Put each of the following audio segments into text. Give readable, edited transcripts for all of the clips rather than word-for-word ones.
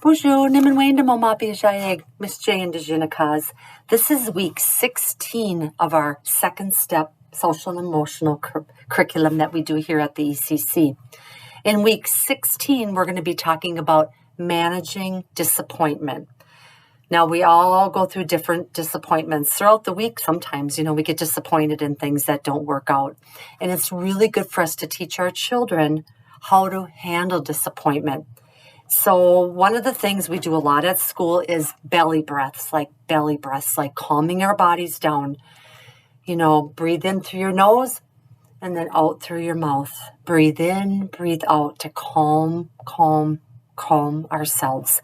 Boozhoo, Niman Wayne de Momapi Jayeg, Miss J and Dejinakaz. This is week 16 of our second step social and emotional curriculum that we do here at the ECC. In week 16, we're going to be talking about managing disappointment. Now, we all go through different disappointments throughout the week. Sometimes, we get disappointed in things that don't work out. And it's really good for us to teach our children how to handle disappointment. So one of the things we do a lot at school is belly breaths, like calming our bodies down. Breathe in through your nose and then out through your mouth. Breathe in, breathe out to calm ourselves.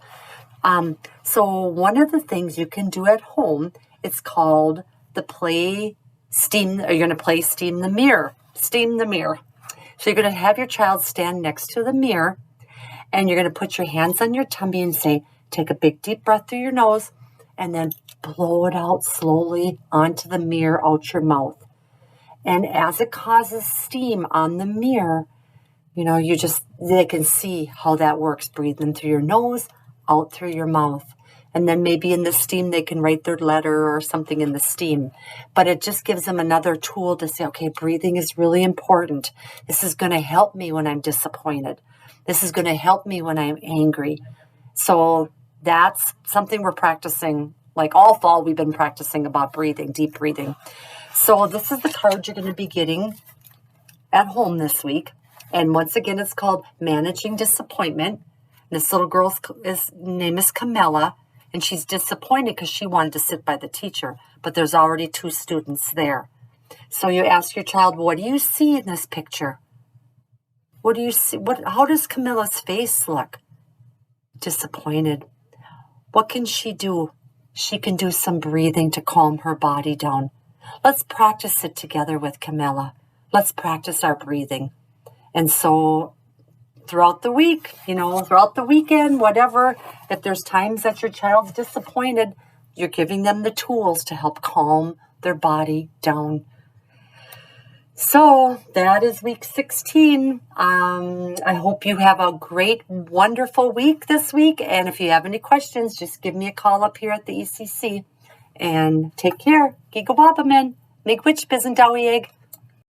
So one of the things you can do at home, it's called you're going to play steam the mirror. Steam the mirror. So you're going to have your child stand next to the mirror. And you're going to put your hands on your tummy and say, take a big deep breath through your nose and then blow it out slowly onto the mirror, out your mouth. And as it causes steam on the mirror, they can see how that works. Breathe in through your nose, out through your mouth. And then maybe in the steam, they can write their letter or something in the steam. But it just gives them another tool to say, okay, breathing is really important. This is going to help me when I'm disappointed. This is going to help me when I'm angry. So that's something we're practicing. Like all fall, we've been practicing about breathing, deep breathing. So this is the card you're going to be getting at home this week. And once again, it's called Managing Disappointment. And this little girl's name is Camilla. And she's disappointed because she wanted to sit by the teacher. But there's already 2 students there. So you ask your child, what do you see in this picture? What do you see? How does Camilla's face look? Disappointed. What can she do? She can do some breathing to calm her body down. Let's practice it together with Camilla. Let's practice our breathing. And so throughout the week, throughout the weekend, whatever, if there's times that your child's disappointed, you're giving them the tools to help calm their body down. So that is week 16. I hope you have a great, wonderful week this week. And if you have any questions, just give me a call up here at the ECC. And take care. Gigawabaman. Miigwich Bizendawieg.